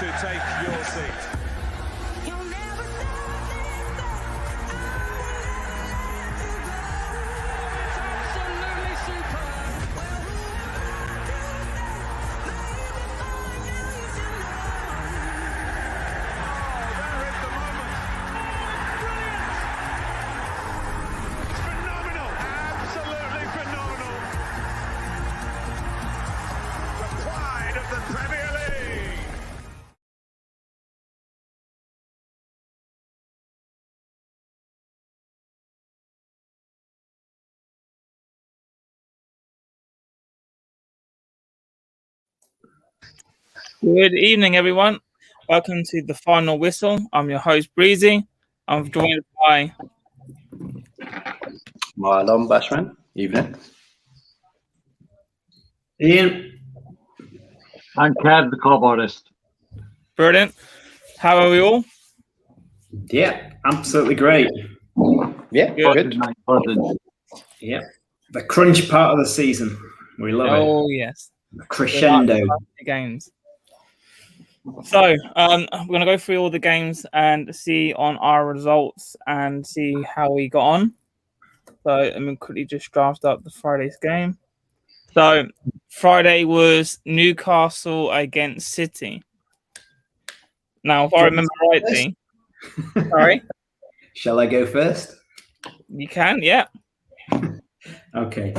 to take your seat. Good evening, everyone. Welcome to the Final Whistle. I'm your host, Breezy. I'm joined by Marlon Bashman. Evening. Ian. And Kev, the club artist. Brilliant. How are we all? Yeah, absolutely great. Yeah, good. Yeah, the crunch part of the season. We love it. Oh, yes. The crescendo. Games. So, we're going to go through all the games and see on our results and see how we got on. So, I'm going to quickly just draft up the Friday's game. So, Friday was Newcastle against City. Now, if I remember rightly, sorry. Shall I go first? You can, yeah. Okay.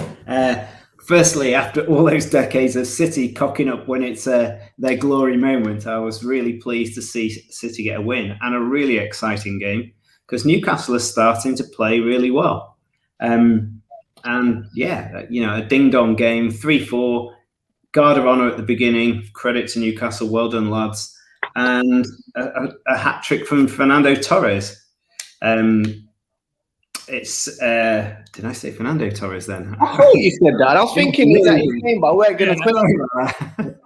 Firstly, after all those decades of City cocking up when it's their glory moment, I was really pleased to see City get a win and a really exciting game because Newcastle is starting to play really well. And yeah, you know, a ding-dong game, 3-4, guard of honour at the beginning. Credit to Newcastle, well done, lads. And a hat-trick from Fernando Torres. It's did I say Fernando Torres then? I thought you said that. I was thinking is that his name, but we're going to.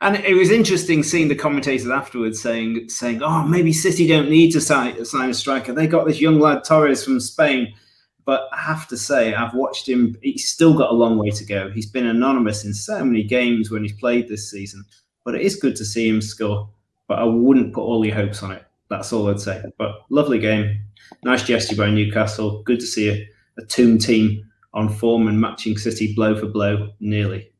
And it was interesting seeing the commentators afterwards saying, "Oh, maybe City don't need to sign a striker. They got this young lad Torres from Spain." But I have to say, I've watched him. He's still got a long way to go. He's been anonymous in so many games when he's played this season. But it is good to see him score. But I wouldn't put all your hopes on it. That's all I'd say. But lovely game. Nice gesture by Newcastle. Good to see a Toon team on form and matching City blow for blow, nearly.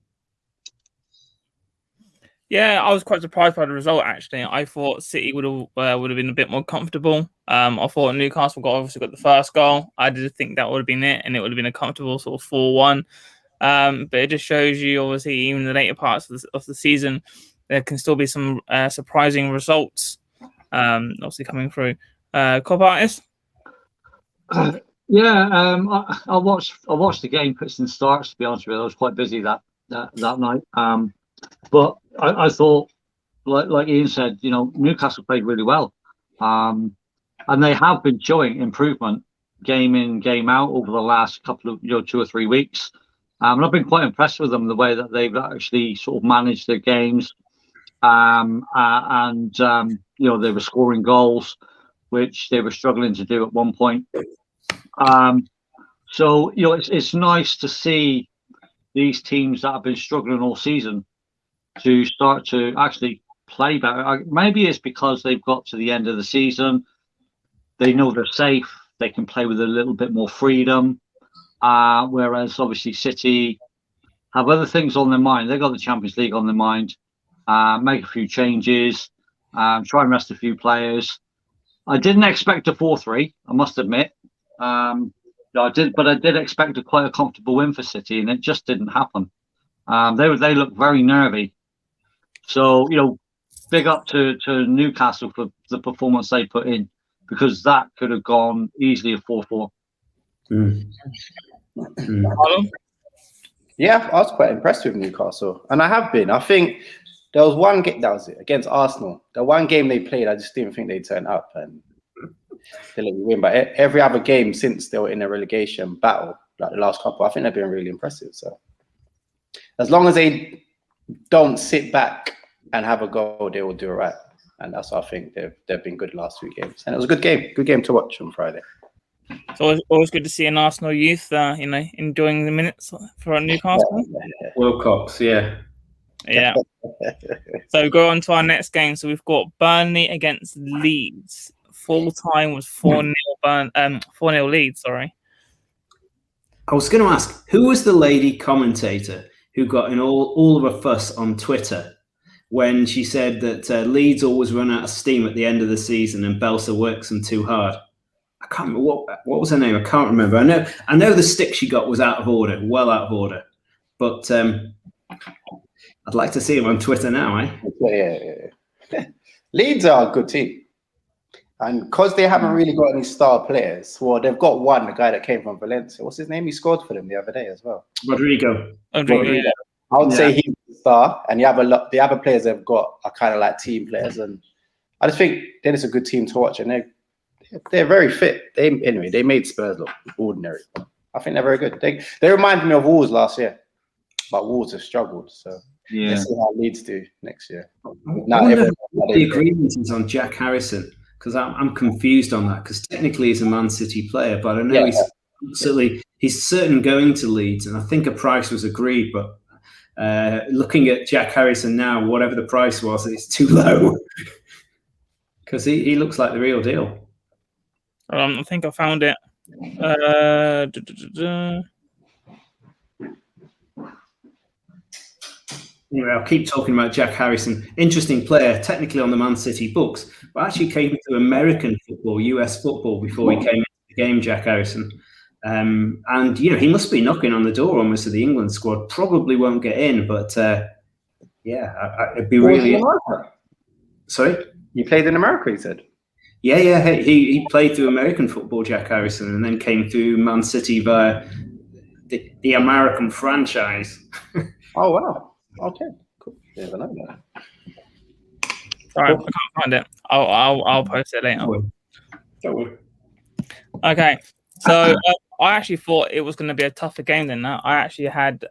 Yeah, I was quite surprised by the result, actually. I thought City would have been a bit more comfortable. I thought Newcastle obviously got the first goal. I did think that would have been it, and it would have been a comfortable sort of 4-1. But it just shows you, obviously, even in the later parts of the season, there can still be some surprising results, obviously, coming through. Club artist? Yeah, I watched the game fits and starts. To be honest with you, I was quite busy that night. But I thought, like Ian said, you know, Newcastle played really well, and they have been showing improvement game in, game out over the last couple of 2 or 3 weeks. And I've been quite impressed with them the way that they've actually sort of managed their games, and they were scoring goals, which they were struggling to do at one point. So it's nice to see these teams that have been struggling all season to start to actually play better. Maybe it's because they've got to the end of the season, they know they're safe, they can play with a little bit more freedom. Whereas obviously City have other things on their mind. They've got the Champions League on their mind. Make a few changes, try and rest a few players. I didn't expect a 4-3, I must admit. I did expect quite a comfortable win for City, and it just didn't happen. They look very nervy. So, big up to Newcastle for the performance they put in, because that could have gone easily a 4-4. Yeah, I was quite impressed with Newcastle, and I have been. I think there was one game that was against Arsenal. The one game they played, I just didn't think they'd turn up and they let you win. But every other game since they were in a relegation battle, like the last couple, I think they've been really impressive. So as long as they don't sit back and have a goal, they will do all right. And that's what I think they've been good the last 2 games. And it was a good game to watch on Friday. It's always good to see an Arsenal youth, enjoying the minutes for Newcastle. Wilcox, yeah. Yeah. So go on to our next game. So we've got Burnley against Leeds. Full time was 4-0 4-0 Leeds, sorry. I was going to ask, who was the lady commentator who got in all of a fuss on Twitter when she said that Leeds always run out of steam at the end of the season and Bielsa works them too hard? I can't remember what was her name. I can't remember. I know the stick she got was out of order, well out of order. But I'd like to see him on Twitter now, eh? Yeah. Leeds are a good team. And because they haven't really got any star players, well, they've got one, the guy that came from Valencia. What's his name? He scored for them the other day as well. Rodrigo. I would say he's the star, and the other players they've got are kind of like team players. And I just think then it's a good team to watch, and they're very fit. They made Spurs look ordinary. I think they're very good. They reminded me of Wolves last year, but Wolves have struggled. So let's see how Leeds do next year. The agreement is on Jack Harrison. Because I'm confused on that. Because technically he's a Man City player, but I know he's certain going to Leeds, and I think a price was agreed. But looking at Jack Harrison now, whatever the price was, it's too low. Because he looks like the real deal. I think I found it. Anyway, I'll keep talking about Jack Harrison. Interesting player, technically on the Man City books, but actually came to American football, US football, before he came into the game, Jack Harrison. And, he must be knocking on the door almost of the England squad. Probably won't get in, but, it'd be really... Sorry? You played in America, he said? Yeah. He played through American football, Jack Harrison, and then came through Man City via the American franchise. Oh, wow. Okay, cool. Yeah, I know that. Sorry, I can't find it. I'll post it later. Don't worry. Okay, so I actually thought it was going to be a tougher game than that. I actually had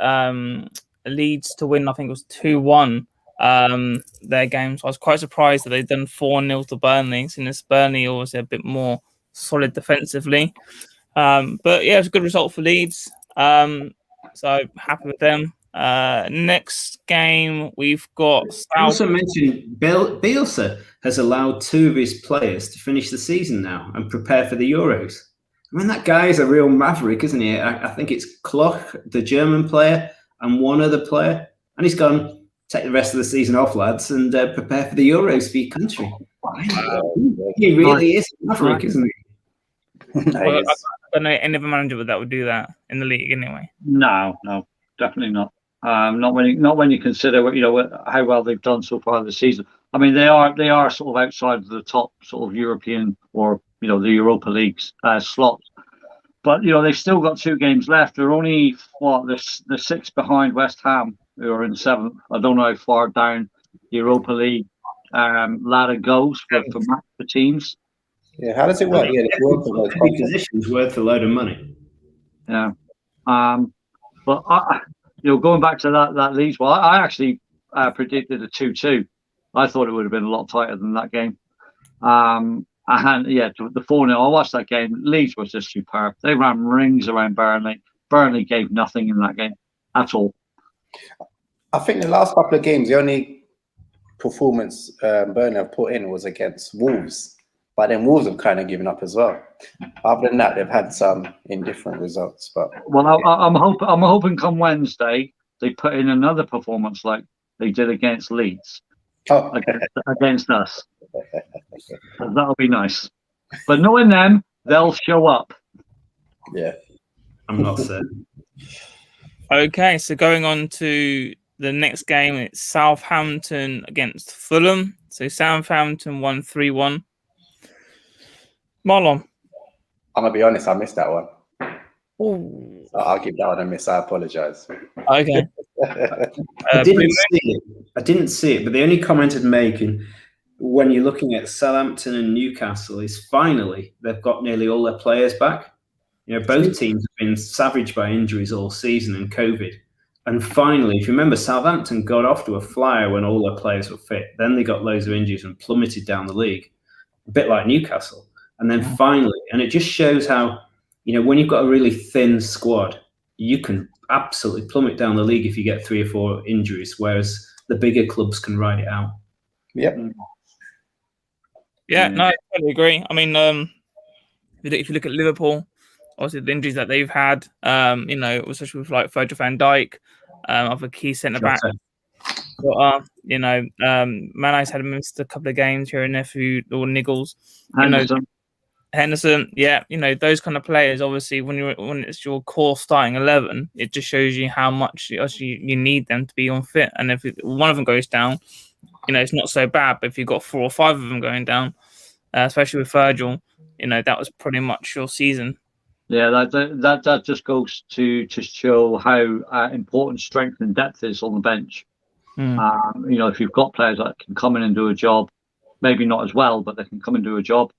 Leeds to win. I think it was 2-1 their game. So I was quite surprised that they'd done 4-0 to Burnley. Since Burnley was a bit more solid defensively. But yeah, it was a good result for Leeds. So happy with them. Next game we've got. I also mentioned Bielsa has allowed 2 of his players to finish the season now and prepare for the Euros. I mean, that guy is a real maverick, isn't he? I think it's Kloch, the German player, and one other player, and he's gone, take the rest of the season off, lads, and prepare for the Euros for your country. He really is a maverick, isn't he? Well, I don't know any other manager that would do that in the league anyway. No, definitely not. Not when you consider how well they've done so far this season. I mean, they are sort of outside of the top sort of European or the Europa League's slots, but they've still got 2 games left. They're only they're 6 behind West Ham, who are in 7th. I don't know how far down the Europa League ladder goes for teams. Yeah, how does it work? Yeah, every position is worth a load of money. Yeah, but going back to that Leeds, I actually predicted a 2-2. I thought it would have been a lot tighter than that game. And the 4-0. I watched that game. Leeds was just superb. They ran rings around Burnley. Burnley gave nothing in that game at all. I think the last couple of games, the only performance Burnley have put in was against Wolves. But then Wolves have kind of given up as well. Other than that, they've had some indifferent results. But I'm hoping come Wednesday they put in another performance like they did against Leeds, against us. That'll be nice. But knowing them, they'll show up. Yeah, I'm not certain. Okay, so going on to the next game, it's Southampton against Fulham. So Southampton won 3-1. Marlon. I'm gonna be honest, I missed that one. Ooh. I'll give that one a miss. I apologize. Okay. I didn't see it, but the only comment I'd make, when you're looking at Southampton and Newcastle, is finally they've got nearly all their players back. Both teams have been savaged by injuries all season and COVID. And finally, if you remember, Southampton got off to a flyer when all their players were fit. Then they got loads of injuries and plummeted down the league, a bit like Newcastle. And then finally, and it just shows how, when you've got a really thin squad, you can absolutely plummet down the league if you get 3 or 4 injuries. Whereas the bigger clubs can ride it out. Yep. Yeah, no, I totally agree. I mean, if you look at Liverpool, obviously the injuries that they've had, especially with like Virgil van Dijk, other key centre back. Mane's had missed a couple of games here and there or niggles. Henderson, yeah, those kind of players. Obviously, when it's your core starting 11, it just shows you how much you need them to be on fit. And if one of them goes down, it's not so bad. But if you've got 4 or 5 of them going down, especially with Virgil, that was pretty much your season. Yeah, that just goes to show how important strength and depth is on the bench. If you've got players that can come in and do a job, maybe not as well, but they can come and do a job,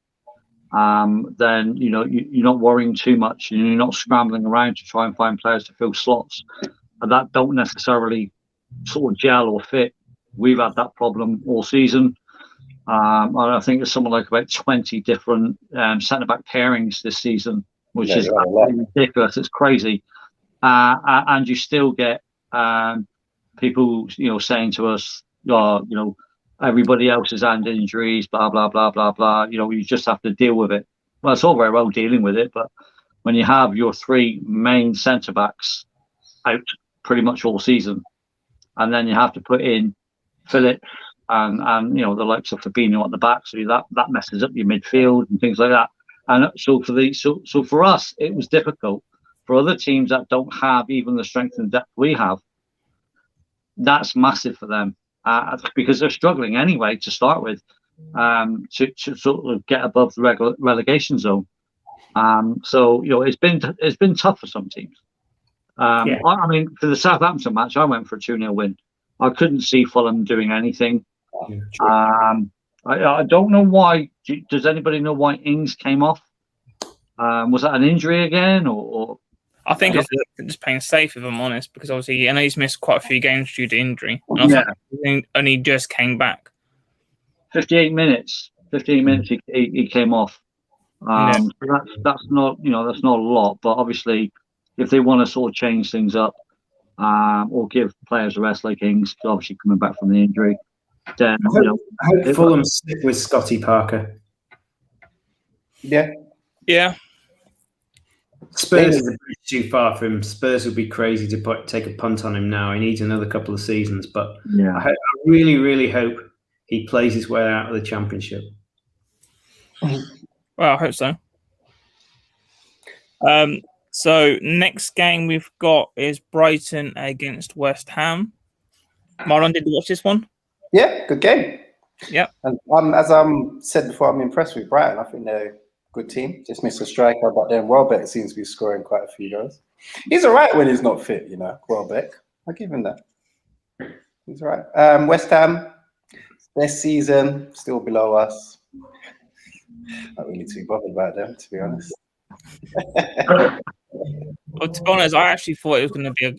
then you're not worrying too much, and you're not scrambling around to try and find players to fill slots and that don't necessarily sort of gel or fit. We've had that problem all season. And I think there's something like about 20 different centre-back pairings this season, which is ridiculous. It's crazy. And you still get people, saying to us, everybody else has had injuries, blah, blah, blah, blah, blah. You just have to deal with it. Well, it's all very well dealing with it, but when you have your 3 main centre-backs out pretty much all season, and then you have to put in Phillips and the likes of Fabinho at the back, so that messes up your midfield and things like that. And so for us, it was difficult. For other teams that don't have even the strength and depth we have, that's massive for them because they're struggling anyway to start with, to sort of get above the relegation zone. It's been tough for some teams. I mean, for the Southampton match, I went for a 2-0 win. I couldn't see Fulham doing anything. I don't know why. Does anybody know why Ings came off? Was that an injury again, or? I think it's just playing safe, if I'm honest, because obviously I know he's missed quite a few games due to injury. And only just came back. 15 minutes he came off. So that's not a lot, but obviously if they want to sort of change things up, or give players a rest like Ings, obviously coming back from the injury, then I hope Fulham stick with Scotty Parker. Yeah. Spurs is a bit too far for him. Spurs would be crazy to take a punt on him now. He needs another couple of seasons, but I really, really hope he plays his way out of the Championship. Well, I hope so. So next game we've got is Brighton against West Ham. Marlon, did you watch this one? Yeah, good game. Yeah. And as said before, I'm impressed with Brighton. I think they're a good team. Just missed a striker, but then Welbeck seems to be scoring quite a few goals. He's all right when he's not fit, Welbeck. I'll give him that. He's all right. West Ham, this season, still below us. Not really too bothered about them, to be honest. Well, to be honest, I actually thought it was going to be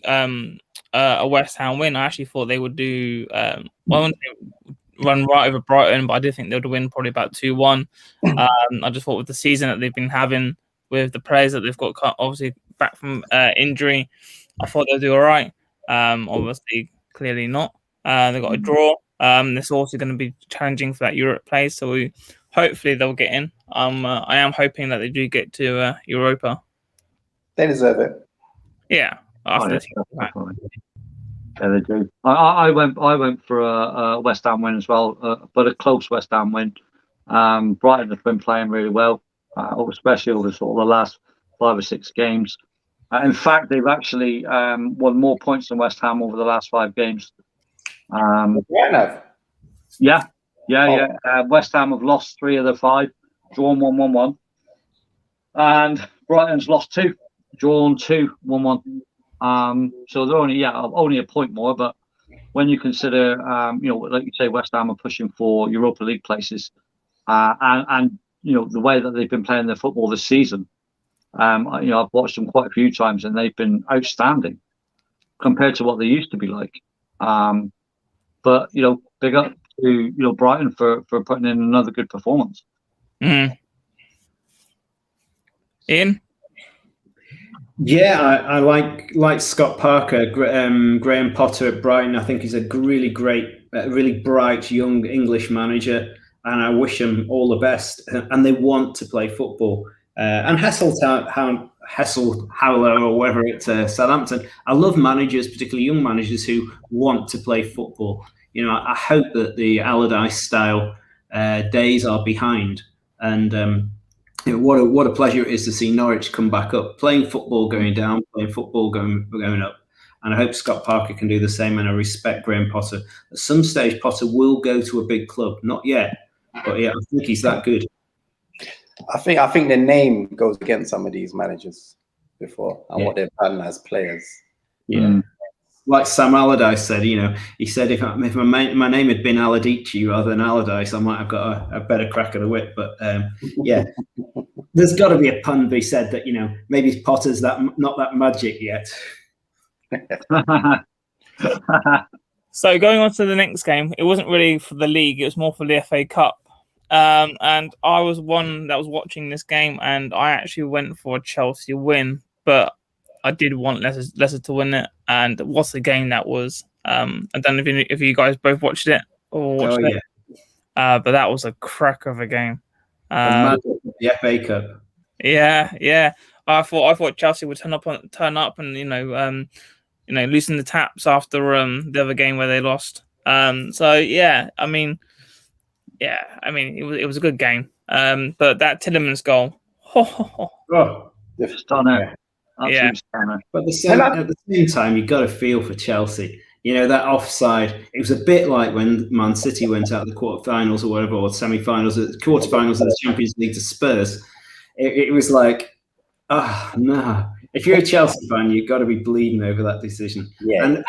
a West Ham win. I actually thought they would do run right over Brighton, but I did think they would win probably about 2-1. I just thought with the season that they've been having, with the players that they've got obviously back from injury, I thought they'll do all right. Obviously, clearly not. They got a draw. It's also going to be challenging for that Europe place, so hopefully they'll get in. I am hoping that they do get to Europa. They deserve it. Yeah. Yeah, they do. I went for a West Ham win as well, but a close West Ham win. Brighton have been playing really well, especially over sort of the last 5 or 6 games. In fact, they've actually won more points than West Ham over the last 5 games. Yeah. West Ham have lost 3 of the 5, drawn 1-1-1, and Brighton's lost 2, drawn 2, 1-1. So they're only a point more, but when you consider, like you say, West Ham are pushing for Europa League places, and the way that they've been playing their football this season, I've watched them quite a few times, and they've been outstanding compared to what they used to be like. But big up to Brighton for putting in another good performance. Mm. Ian? Yeah, I like Scott Parker, Graham Potter at Brighton. I think he's a really great, really bright young English manager, and I wish him all the best. And they want to play football. And Howler or whatever at Southampton. I love managers, particularly young managers who want to play football. I hope that the Allardyce style days are behind. And what a pleasure it is to see Norwich come back up, playing football going down, playing football going up. And I hope Scott Parker can do the same. And I respect Graham Potter. At some stage, Potter will go to a big club. Not yet, but yeah, I think he's that good. I think the name goes against some of these managers before and what they've done as players. Yeah. Like Sam Allardyce said, he said if my name had been Allardyce rather than Allardyce, I might have got a better crack of the whip. But yeah, there's got to be a pun to be said that maybe Potter's not that magic yet. So going on to the next game, it wasn't really for the league; it was more for the FA Cup. And I was one that was watching this game, and I actually went for a Chelsea win, but I did want Leicester to win it. And what's the game that was? I don't know if you guys both watched it or watched it. But that was a cracker of a game. The FA Cup. Yeah. I thought Chelsea would turn up and loosen the taps after the other game where they lost. It was a good game. But that Tielemans goal. Stunner. Yeah. But at the same time, you've got to feel for Chelsea. That offside, it was a bit like when Man City went out the quarterfinals or whatever, or semi-finals, quarterfinals of the Champions League to Spurs. It was like, no. If you're a Chelsea fan, you've got to be bleeding over that decision. Yeah. And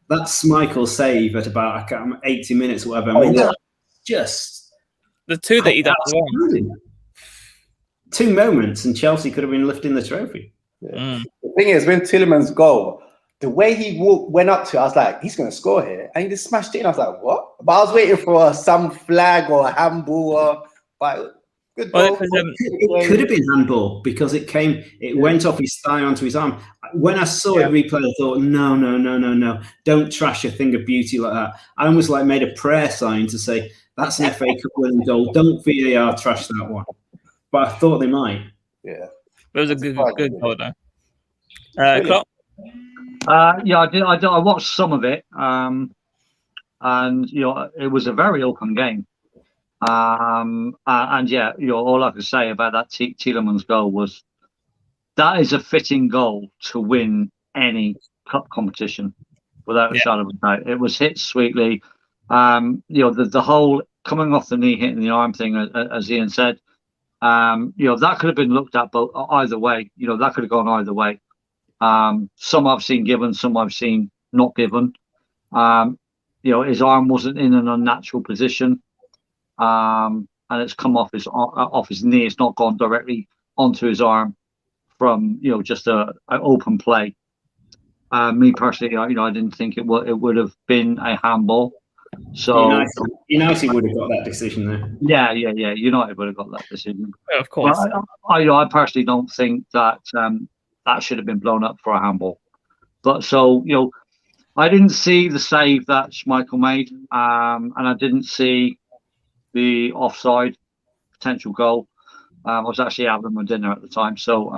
that Schmeichel save at about 80 minutes or whatever. That's just the two that he does as well. 2 moments, and Chelsea could have been lifting the trophy. Yeah. The thing is, when Tielemans' goal, the way he went up to it, I was like, he's going to score here. And he just smashed it in. I was like, what? But I was waiting for some flag or a handball. But good goal. It could have been handball because it went off his thigh onto his arm. When I saw it replay, I thought, no. Don't trash a thing of beauty like that. I almost made a prayer sign to say, that's an FA Cup winning goal. Don't VAR trash that one. But I thought they might. Yeah. It was a good goal, though. Klopp? I did. I watched some of it, and it was a very open game. All I can say about that Tielemans goal was that is a fitting goal to win any cup competition, without a shadow of a doubt. It was hit sweetly. The whole coming off the knee, hitting the arm thing, as Ian said. That could have been looked at both either way. That could have gone either way. Some I've seen given, some I've seen not given. His arm wasn't in an unnatural position, and it's come off his knee. It's not gone directly onto his arm from just an open play. Me personally, I didn't think it would have been a handball. So United would have got that decision there. Yeah. United would have got that decision. Of course. I personally don't think that that should have been blown up for a handball. But I didn't see the save that Schmeichel made, and I didn't see the offside potential goal. I was actually having my dinner at the time, so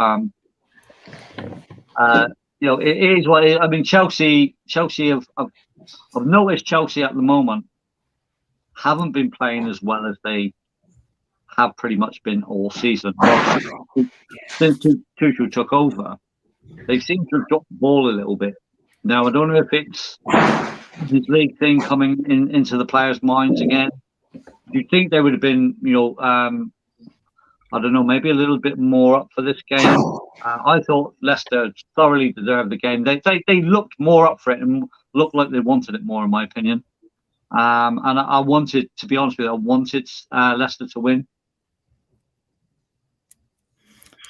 it is what it is. I mean, Chelsea I've noticed Chelsea at the moment haven't been playing as well as they have pretty much been all season. Since Tuchel took over, they seem to have dropped the ball a little bit. Now, I don't know if it's this league thing coming into the players' minds again. Do you think they would have been, I don't know, maybe a little bit more up for this game? I thought Leicester thoroughly deserved the game. They looked more up for it and looked like they wanted it more, in my opinion. And I wanted, to be honest with you, I wanted Leicester to win.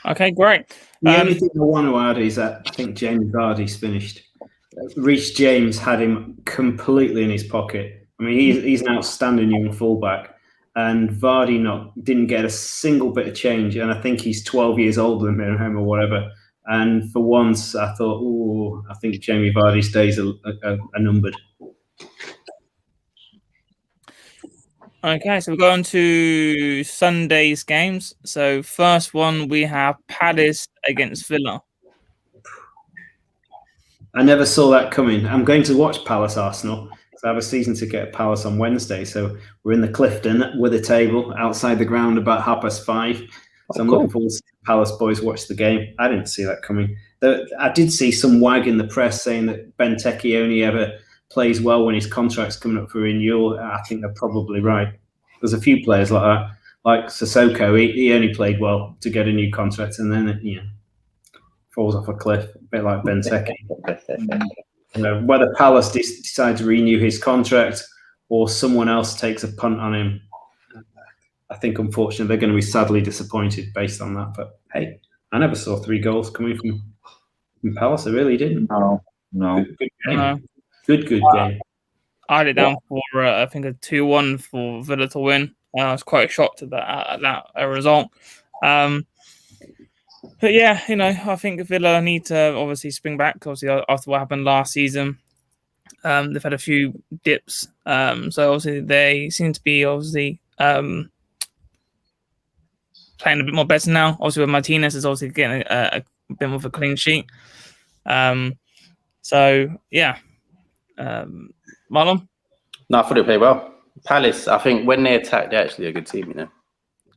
Okay, great. The only thing I want to add is that I think James Vardy's finished. Reece James had him completely in his pocket. I mean, he's an outstanding young fullback, and Vardy didn't get a single bit of change. And I think he's 12 years older than him or whatever. And for once, I thought, I think Jamie Vardy's days are numbered. Okay, so we're going to Sunday's games. So first one, we have Palace against Villa. I never saw that coming. I'm going to watch Palace Arsenal. So I have a season ticket at Palace on Wednesday. So we're in the Clifton with a table outside the ground about 5:30. So I'm looking forward to Palace boys watch the game. I didn't see that coming. I did see some wag in the press saying that Benteke only ever plays well when his contract's coming up for renewal. I think they're probably right. There's a few players like that, like Sissoko. He only played well to get a new contract, and then falls off a cliff, a bit like Benteke. Whether Palace decide to renew his contract or someone else takes a punt on him, I think unfortunately they're going to be sadly disappointed based on that. But hey, I never saw 3 goals coming from Palace. I really didn't. No. Good game. Good game. I had it down for I think a 2-1 for Villa to win. I was quite shocked at that result. But yeah, I think Villa need to obviously spring back. Obviously, after what happened last season, they've had a few dips. So obviously they seem to be playing a bit more better now. Obviously, with Martinez is obviously getting a bit more of a clean sheet. So yeah, Marlon. No, I thought they played well. Palace, I think when they attack, they're actually a good team.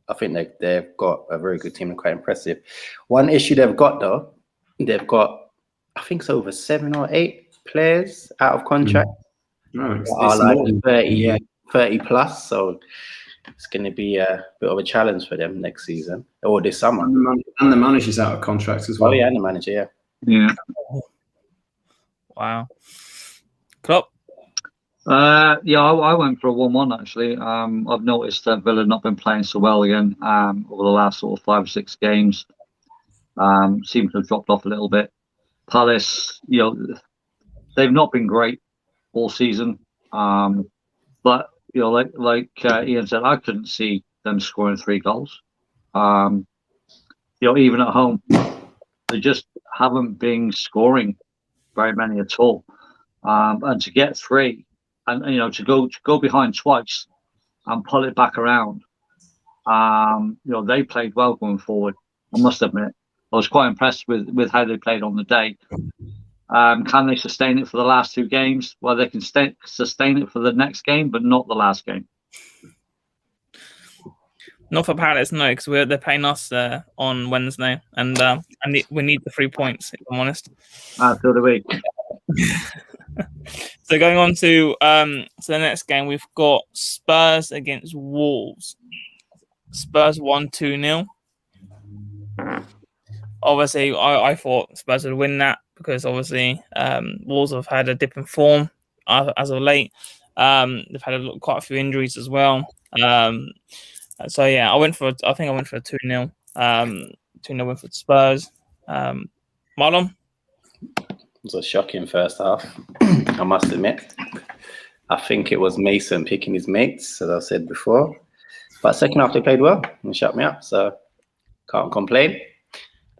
I think they've got a very good team and quite impressive. One issue they've got though, I think it's over 7 or 8 players out of contract. No, are like 30 plus. So it's going to be a bit of a challenge for them next season or this summer. And the manager's out of contract as well. Oh yeah, and the manager, Yeah. Wow. Klopp. I went for a 1-1 actually. I've noticed that Villa have not been playing so well again over the last sort of 5 or 6 games. Seem to have dropped off a little bit. Palace, they've not been great all season. But like Ian said, I couldn't see them scoring 3 goals. Even at home, they just haven't been scoring very many at all. And to get 3. And to go behind twice and pull it back around, they played well going forward. I must admit, I was quite impressed with how they played on the day. Can they sustain it for the last 2 games? Well, they can sustain it for the next game, but not the last game. Not for Palace, no, because they're playing us on Wednesday, and we need the 3 points. If I'm honest. So do we. So going on to the next game, we've got Spurs against Wolves. Spurs won 2-0. Obviously, I thought Spurs would win that because obviously Wolves have had a dip in form as of late. They've had quite a few injuries as well. So yeah, I think I went for a 2-0. 2-0 win for Spurs. Marlon. It was a shocking first half, I must admit. I think it was Mason picking his mates, as I said before. But second half, they played well and shut me up, so can't complain.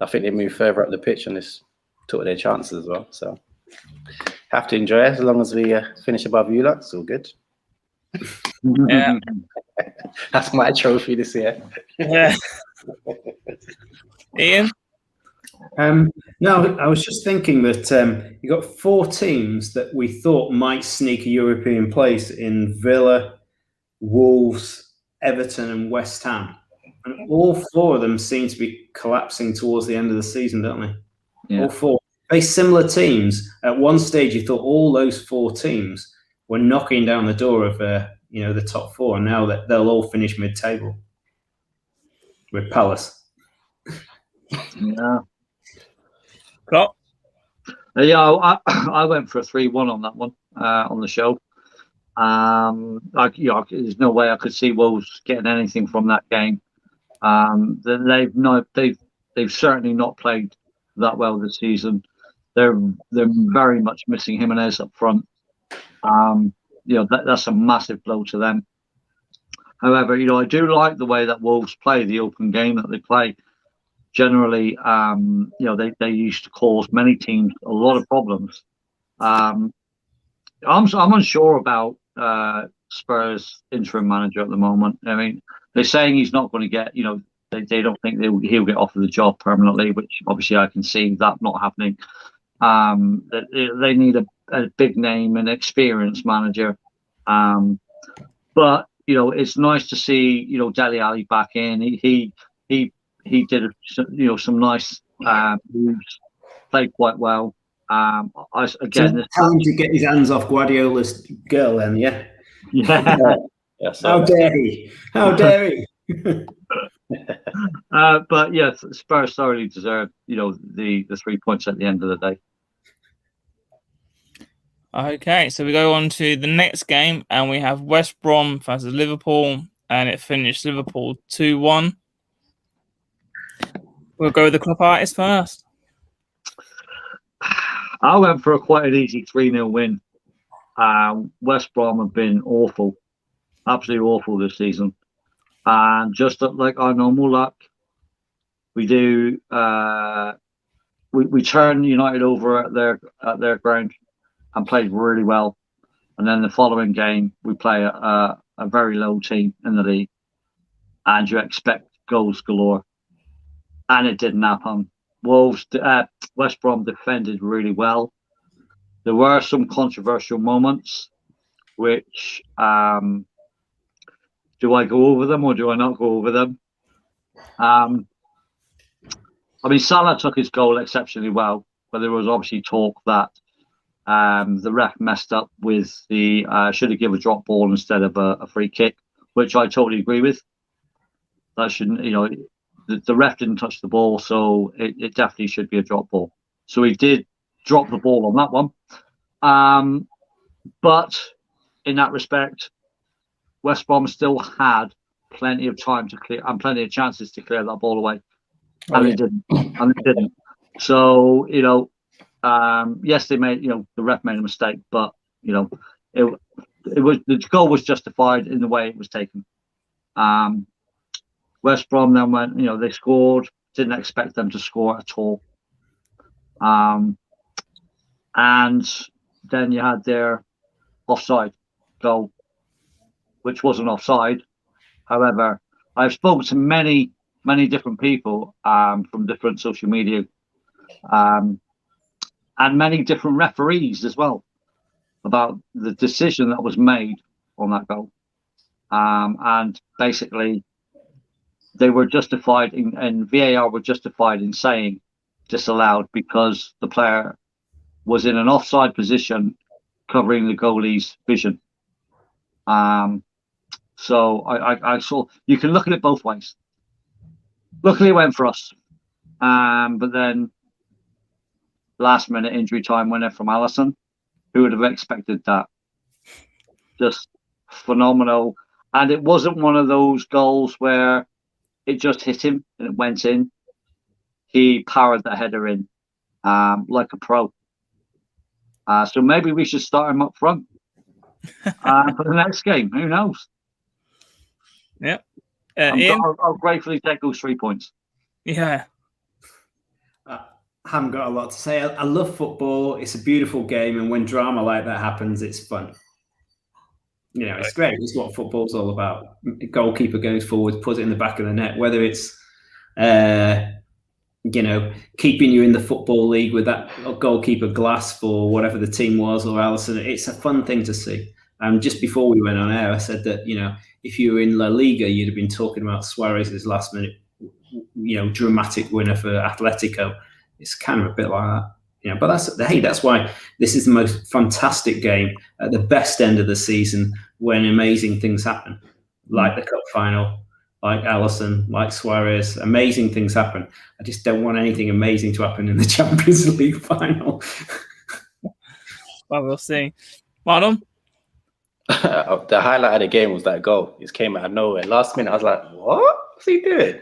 I think they moved further up the pitch and just took their chances as well. So have to enjoy it as long as we finish above you lot. It's all good. Yeah. That's my trophy this year. Yeah. Ian? No, I was just thinking that you got 4 teams that we thought might sneak a European place in Villa, Wolves, Everton, and West Ham. And all 4 of them seem to be collapsing towards the end of the season, don't they? Yeah. All 4. Very similar teams. At one stage, you thought all those 4 teams were knocking down the door of the top 4, and now that they'll all finish mid-table with Palace. Yeah. Klopp? I went for a 3-1 on that one on the show. There's no way I could see Wolves getting anything from that game. They've certainly not played that well this season. They're very much missing Jimenez up front. That's a massive blow to them. However, I do like the way that Wolves play, the open game that they play. generally, they used to cause many teams a lot of problems. I'm unsure about Spurs interim manager at the moment. I mean, they're saying he's not going to get, they don't think he'll get offered the job permanently, which obviously I can see that not happening. They need a big name and experienced manager. But it's nice to see Dele Alli back in. He did some nice moves, played quite well. Tell him to get his hands off Guardiola's girl, then, yeah. Yeah. How dare he? How dare he? But yes, Spurs thoroughly deserve the 3 points at the end of the day. Okay, so we go on to the next game, and we have West Brom versus Liverpool, and it finished Liverpool 2-1. We'll go with the club artist first. I went for quite an easy 3-0 win. West Brom have been awful, absolutely awful this season. And just like our normal luck, we do we turn United over at their ground and played really well. And then the following game, we play a very low team in the league, and you expect goals galore. And it didn't happen. West Brom defended really well. There were some controversial moments, which do I go over them or do I not go over them? I mean, Salah took his goal exceptionally well, but there was obviously talk that the ref messed up with the should have given a drop ball instead of a free kick, which I totally agree with. That shouldn't, the ref didn't touch the ball, so it definitely should be a drop ball. So he did drop the ball on that one. But in that respect, West Brom still had plenty of time to clear and plenty of chances to clear that ball away. They didn't. And they didn't. So, yes, they made, the ref made a mistake, but, it was, the goal was justified in the way it was taken. West Brom then went, they scored, didn't expect them to score at all. And then you had their offside goal, which wasn't offside. However, I've spoken to many different people from different social media and many different referees as well about the decision that was made on that goal. And basically, they were justified and VAR were justified in saying disallowed because the player was in an offside position covering the goalie's vision. So I saw, you can look at it both ways. Luckily it went for us. But then last minute injury time winner from Alisson. Who would have expected that? Just phenomenal. And it wasn't one of those goals where it just hit him and it went in. He powered the header in like a pro. So maybe we should start him up front for the next game. Who knows? Yeah. I'll gratefully take those 3 points. Yeah. I haven't got a lot to say. I love football. It's a beautiful game. And when drama like that happens, it's fun. It's great. It's what football's all about. A goalkeeper goes forward, puts it in the back of the net, whether it's, keeping you in the Football League with that goalkeeper glass for whatever the team was or Alisson. It's a fun thing to see. Just before we went on air, I said that, if you were in La Liga, you'd have been talking about Suarez's last minute, dramatic winner for Atletico. It's kind of a bit like that. But that's why this is the most fantastic game at the best end of the season when amazing things happen, like the cup final, like Alisson, like Suarez. Amazing things happen. I just don't want anything amazing to happen in the Champions League final. Well, we'll see. Marlon? The highlight of the game was that goal. It came out of nowhere. Last minute, I was like, what? What's he doing?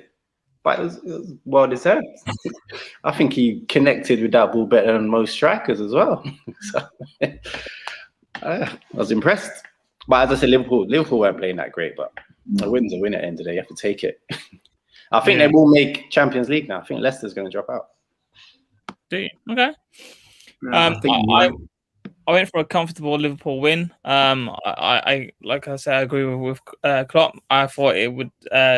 But it was well deserved. I think he connected with that ball better than most strikers as well. So I was impressed. But as I said, Liverpool weren't playing that great, but a win's a win at the end of the day. You have to take it. I think they will make Champions League now. I think Leicester's going to drop out. Do you? Okay. I I went for a comfortable Liverpool win. I like I said, I agree with Klopp. I thought it would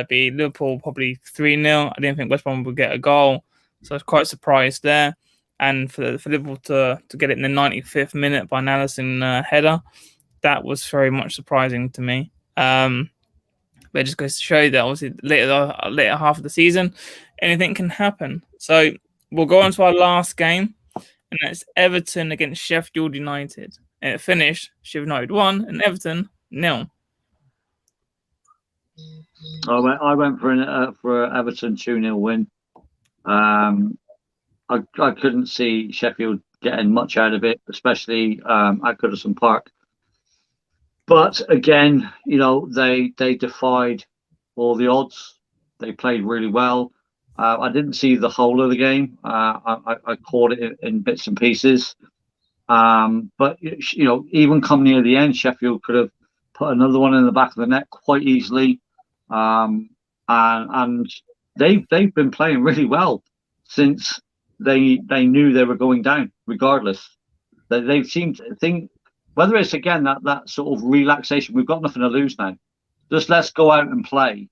be Liverpool probably 3-0. I didn't think West Brom would get a goal, so I was quite surprised there. And for Liverpool to get it in the 95th minute by an Alisson header, that was very much surprising to me. But it just goes to show that obviously later half of the season, anything can happen. So we'll go on to our last game. And that's Everton against Sheffield United. And it finished Sheffield United 1 and Everton 0. I went for an Everton 2-0 win. I couldn't see Sheffield getting much out of it, especially at Goodison Park. But again, they defied all the odds. They played really well. I didn't see the whole of the game. I caught it in bits and pieces. But even coming near the end, Sheffield could have put another one in the back of the net quite easily. And they've been playing really well since they knew they were going down. Regardless, they seem to think, whether it's again that sort of relaxation. We've got nothing to lose now. Just let's go out and play.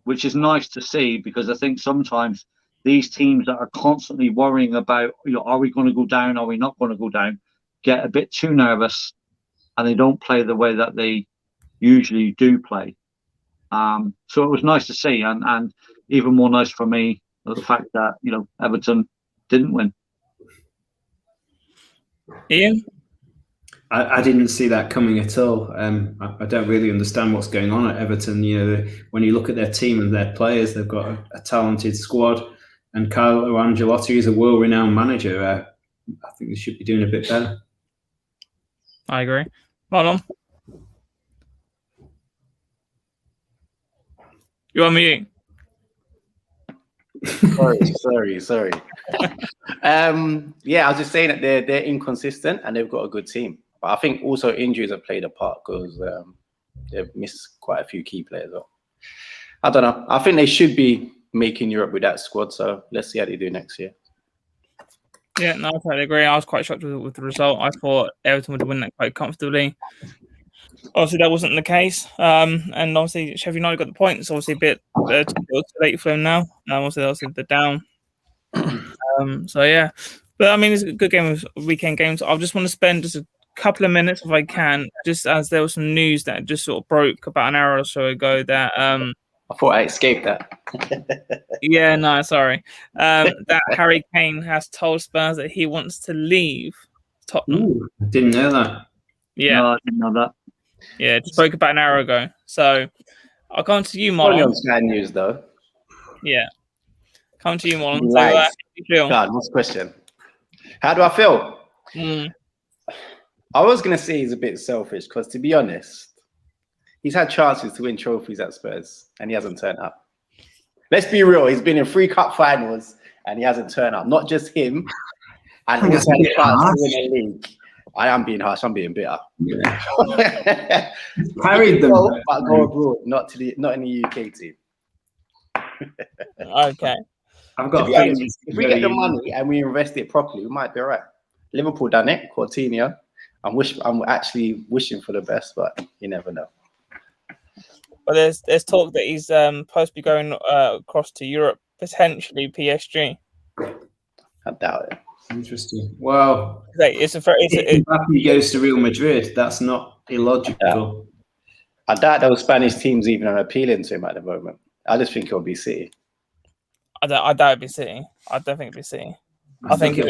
Which is nice to see, because I think sometimes these teams that are constantly worrying about, are we going to go down? Are we not going to go down? Get a bit too nervous, and they don't play the way that they usually do play. So it was nice to see, and even more nice for me the fact that Everton didn't win. Ian? I didn't see that coming at all. I don't really understand what's going on at Everton. When you look at their team and their players, they've got a talented squad, and Carlo Ancelotti is a world-renowned manager. I think they should be doing a bit better. I agree. Hold on. You want me? Sorry. Yeah, I was just saying that they're inconsistent and they've got a good team. But I think also injuries have played a part, because they've missed quite a few key players. I don't know. I think they should be making Europe with that squad. So let's see how they do next year. Yeah, no, I totally agree. I was quite shocked with the result. I thought Everton would win that quite comfortably. Obviously, that wasn't the case. And obviously, Sheffield United got the points. Obviously, a bit too late for them now. Obviously, they're down. So, yeah. But, I mean, it's a good game of weekend games. I just want to spend just a couple of minutes, if I can, just as there was some news that just sort of broke about an hour or so ago that... I thought I escaped that. Yeah, no, sorry. That Harry Kane has told Spurs that he wants to leave Tottenham. Ooh, I didn't know that. Yeah. No, I didn't know that. Yeah, just spoke about an hour ago. So I'll come to you, Only Marlon. on Sky News, though. Yeah. Come to you, Marlon. So, Lies. how do you feel? God, what's the question? How do I feel? I was going to say he's a bit selfish, because to be honest, he's had chances to win trophies at Spurs and he hasn't turned up. Let's be real. He's been in 3 cup finals and he hasn't turned up. Not just him. And he's had a chance to win a league. I am being harsh. I'm being bitter. Yeah. Carried them. But go abroad, not in the UK team. Okay. I've got. Honest, if we get the money and we invest it properly, we might be all right. Liverpool done it. Coutinho. I'm actually wishing for the best, but you never know. Well, there's talk that he's supposed to be going across to Europe, potentially PSG. I doubt it. Interesting. Well, if he goes to Real Madrid, that's not illogical. Yeah. I doubt those Spanish teams even are appealing to him at the moment. I just think it'll be City. I doubt it'd be City. I don't think it'd be City. I think if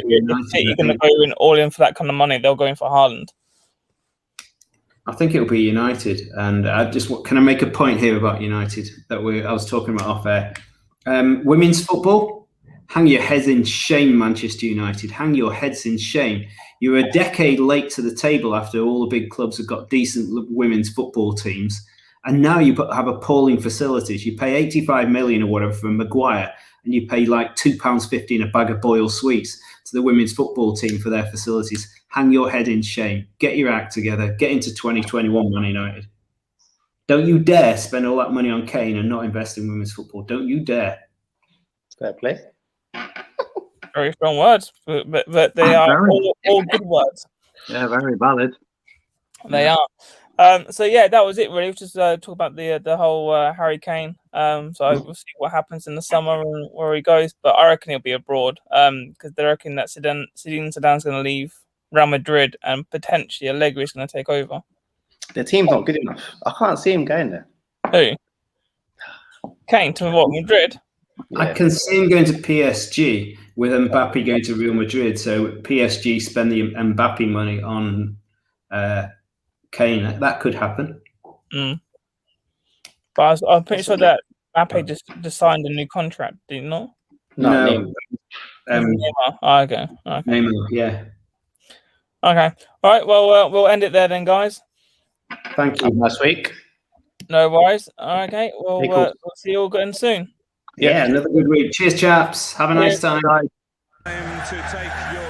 City going to go all in for that kind of money, they'll go in for Haaland. I think it'll be United, and can I make a point here about United that I was talking about off air? Women's football. Hang your heads in shame, Manchester United. Hang your heads in shame. You're a decade late to the table after all the big clubs have got decent women's football teams. And now you have appalling facilities. You pay 85 million or whatever for Maguire, and you pay like £2.50 in a bag of boiled sweets to the women's football team for their facilities. Hang your head in shame. Get your act together. Get into 2021, Man United. Don't you dare spend all that money on Kane and not invest in women's football. Don't you dare. Fair play. Very strong words, but they are all good words. Yeah, very valid. They are. So yeah, that was it really. Just talk about the whole Harry Kane. So we'll see what happens in the summer and where he goes. But I reckon he'll be abroad. Because they reckon that Zinedine Zidane's going to leave Real Madrid and potentially Allegri is going to take over. The team's not good enough. I can't see him going there. Who? Kane to what? Madrid? Yeah. I can see him going to PSG with Mbappe going to Real Madrid. So PSG spend the Mbappe money on Kane. That could happen. But I'm pretty sure that Mbappe just signed a new contract, did he not? No. Neymar. Oh, okay. Neymar, yeah. Okay. All right. Well, we'll end it there then, guys. Thank you. Have a nice week. No worries. Okay. Well, Hey, cool. we'll see you all again soon. Yeah, another good week. Cheers, chaps. Have a nice time. To take your